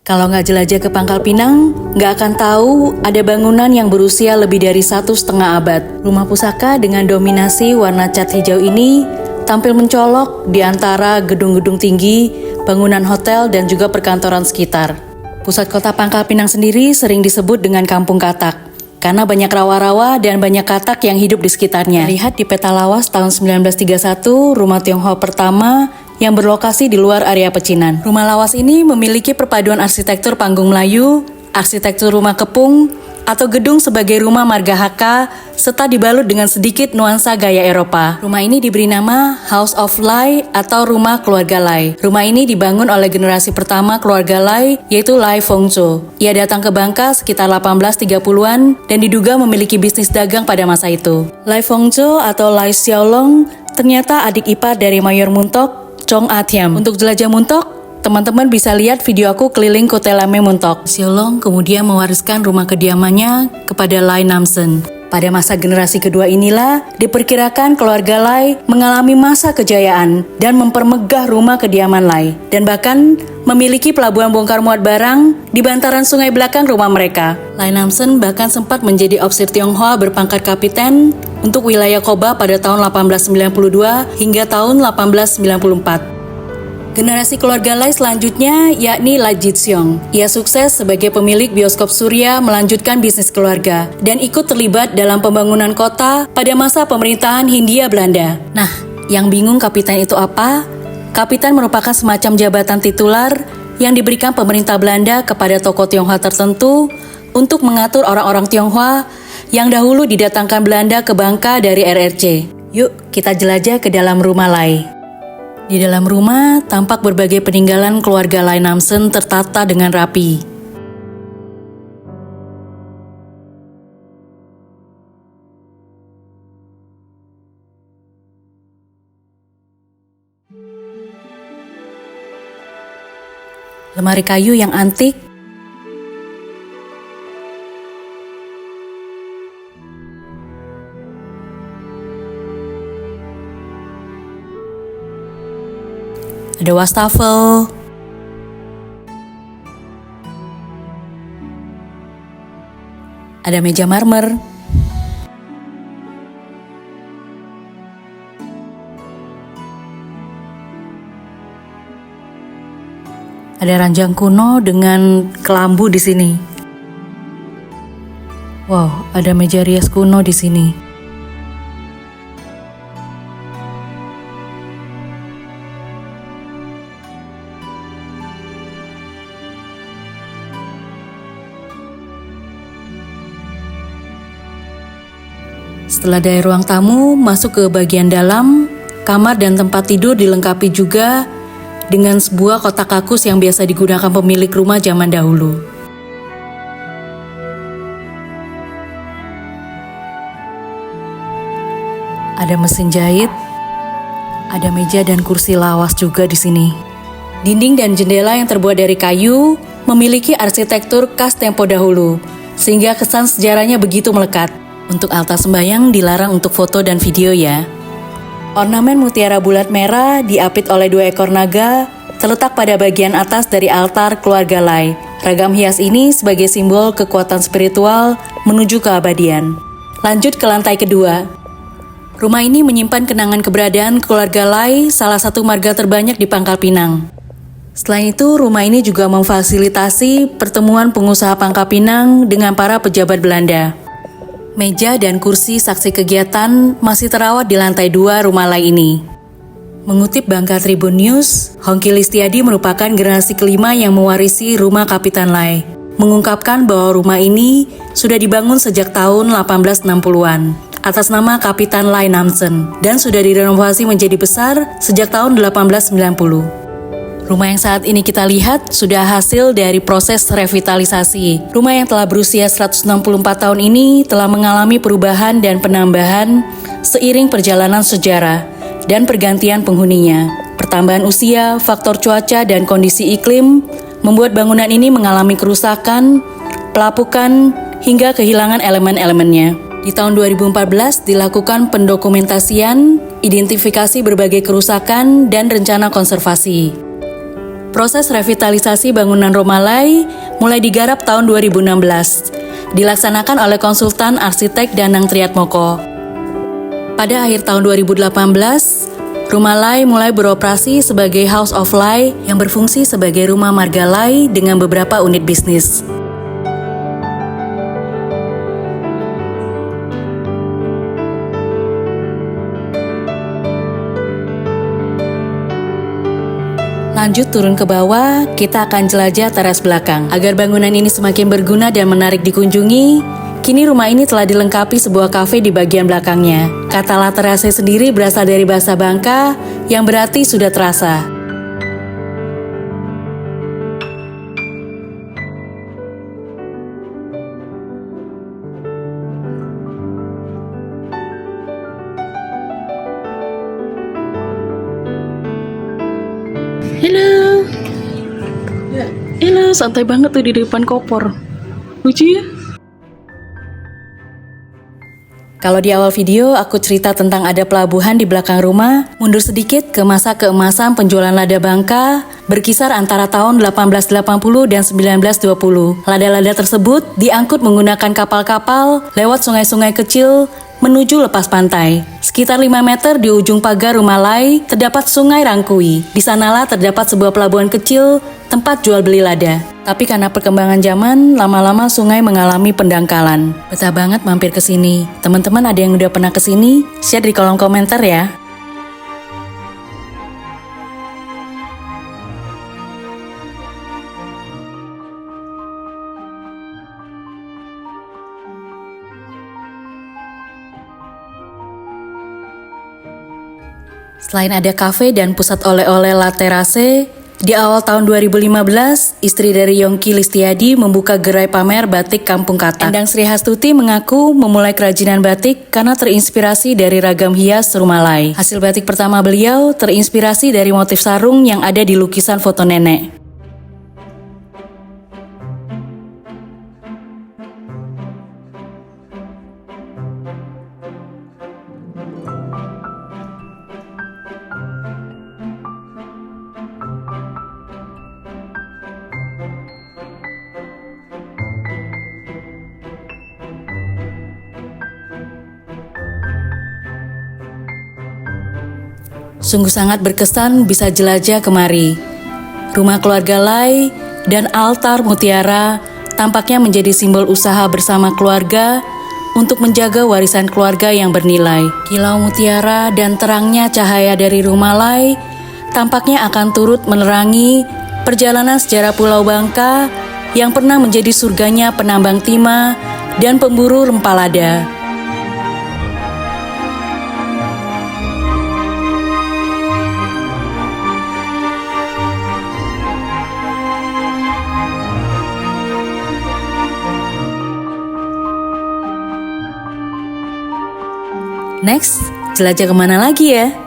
Kalau nggak jelajah ke Pangkal Pinang, nggak akan tahu ada bangunan yang berusia lebih dari 1,5 abad. Rumah pusaka dengan dominasi warna cat hijau ini tampil mencolok di antara gedung-gedung tinggi, bangunan hotel, dan juga perkantoran sekitar. Pusat kota Pangkal Pinang sendiri sering disebut dengan Kampung Katak, karena banyak rawa-rawa dan banyak katak yang hidup di sekitarnya. Lihat di peta lawas tahun 1931, rumah Tionghoa pertama yang berlokasi di luar area pecinan. Rumah lawas ini memiliki perpaduan arsitektur panggung Melayu, arsitektur rumah kepung, atau gedung sebagai rumah margahaka, serta dibalut dengan sedikit nuansa gaya Eropa. Rumah ini diberi nama House of Lai atau Rumah Keluarga Lai. Rumah ini dibangun oleh generasi pertama keluarga Lai, yaitu Lai Fengzhou. Ia datang ke Bangka sekitar 1830-an dan diduga memiliki bisnis dagang pada masa itu. Lai Fengzhou atau Lai Xiaolong ternyata adik ipar dari Mayor Muntok, Chong Athiam. Untuk jelajah Muntok, teman-teman bisa lihat video aku keliling Kota Lame Muntok. Xiaolong kemudian mewariskan rumah kediamannya kepada Lai Namsen. Pada masa generasi kedua inilah, diperkirakan keluarga Lai mengalami masa kejayaan dan mempermegah rumah kediaman Lai. Dan bahkan memiliki pelabuhan bongkar muat barang di bantaran sungai belakang rumah mereka. Lai Namsen bahkan sempat menjadi opsir Tionghoa berpangkat kapiten untuk wilayah Koba pada tahun 1892 hingga tahun 1894. Generasi keluarga Lai selanjutnya yakni Lai Jitseong. Ia sukses sebagai pemilik bioskop surya melanjutkan bisnis keluarga dan ikut terlibat dalam pembangunan kota pada masa pemerintahan Hindia Belanda. Nah, yang bingung kapiten itu apa? Kapiten merupakan semacam jabatan titular yang diberikan pemerintah Belanda kepada tokoh Tionghoa tertentu untuk mengatur orang-orang Tionghoa yang dahulu didatangkan Belanda ke Bangka dari RRC. Yuk, kita jelajah ke dalam rumah Lai. Di dalam rumah, tampak berbagai peninggalan keluarga Lai Namsen tertata dengan rapi. Lemari kayu yang antik, ada wastafel, ada meja marmer, ada ranjang kuno dengan kelambu di sini. Wow, ada meja rias kuno di sini. Setelah dari ruang tamu, masuk ke bagian dalam, kamar dan tempat tidur dilengkapi juga dengan sebuah kotak kakus yang biasa digunakan pemilik rumah zaman dahulu. Ada mesin jahit, ada meja dan kursi lawas juga di sini. Dinding dan jendela yang terbuat dari kayu memiliki arsitektur khas tempo dahulu, sehingga kesan sejarahnya begitu melekat. Untuk altar sembahyang dilarang untuk foto dan video ya. Ornamen mutiara bulat merah diapit oleh 2 ekor naga terletak pada bagian atas dari altar keluarga Lai. Ragam hias ini sebagai simbol kekuatan spiritual menuju keabadian. Lanjut ke lantai kedua. Rumah ini menyimpan kenangan keberadaan keluarga Lai, salah satu marga terbanyak di Pangkal Pinang. Selain itu, rumah ini juga memfasilitasi pertemuan pengusaha Pangkal Pinang dengan para pejabat Belanda. Meja dan kursi saksi kegiatan masih terawat di lantai 2 rumah Lai ini. Mengutip Bangka Tribun News, Hongki Listiadi merupakan generasi kelima yang mewarisi rumah Kapitan Lai, mengungkapkan bahwa rumah ini sudah dibangun sejak tahun 1860-an atas nama Kapitan Lai Namsen dan sudah direnovasi menjadi besar sejak tahun 1890. Rumah yang saat ini kita lihat sudah hasil dari proses revitalisasi. Rumah yang telah berusia 164 tahun ini telah mengalami perubahan dan penambahan seiring perjalanan sejarah dan pergantian penghuninya. Pertambahan usia, faktor cuaca, dan kondisi iklim membuat bangunan ini mengalami kerusakan, pelapukan, hingga kehilangan elemen-elemennya. Di tahun 2014 dilakukan pendokumentasian, identifikasi berbagai kerusakan, dan rencana konservasi. Proses revitalisasi bangunan Rumah Lai mulai digarap tahun 2016, dilaksanakan oleh konsultan arsitek Danang Triatmoko. Pada akhir tahun 2018, Rumah Lai mulai beroperasi sebagai House of Lai yang berfungsi sebagai rumah marga Lai dengan beberapa unit bisnis. Lanjut turun ke bawah, kita akan jelajah teras belakang. Agar bangunan ini semakin berguna dan menarik dikunjungi, kini rumah ini telah dilengkapi sebuah kafe di bagian belakangnya. Kata la terase sendiri berasal dari bahasa Bangka yang berarti sudah terasa. Halo, santai banget tuh di depan kopor. Lucu ya? Kalau di awal video aku cerita tentang ada pelabuhan di belakang rumah, mundur sedikit ke masa keemasan penjualan lada Bangka berkisar antara tahun 1880 dan 1920. Lada-lada tersebut diangkut menggunakan kapal-kapal lewat sungai-sungai kecil menuju lepas pantai. Sekitar 5 meter di ujung pagar Rumah Lai terdapat Sungai Rangkui. Di sanalah terdapat sebuah pelabuhan kecil tempat jual beli lada. Tapi karena perkembangan zaman, lama-lama sungai mengalami pendangkalan. Betah banget mampir ke sini. Teman-teman ada yang udah pernah ke sini? Share di kolom komentar ya. Selain ada kafe dan pusat oleh-oleh La Terrasse, di awal tahun 2015, istri dari Yongki Listiadi membuka gerai pamer batik Kampung Kata. Endang Sri Hastuti mengaku memulai kerajinan batik karena terinspirasi dari ragam hias Rumah Lai. Hasil batik pertama beliau terinspirasi dari motif sarung yang ada di lukisan foto nenek. Sungguh sangat berkesan bisa jelajah kemari. Rumah keluarga Lai dan altar mutiara tampaknya menjadi simbol usaha bersama keluarga untuk menjaga warisan keluarga yang bernilai. Kilau mutiara dan terangnya cahaya dari Rumah Lai tampaknya akan turut menerangi perjalanan sejarah Pulau Bangka yang pernah menjadi surganya penambang timah dan pemburu rempah lada. Next, jelajah kemana lagi ya?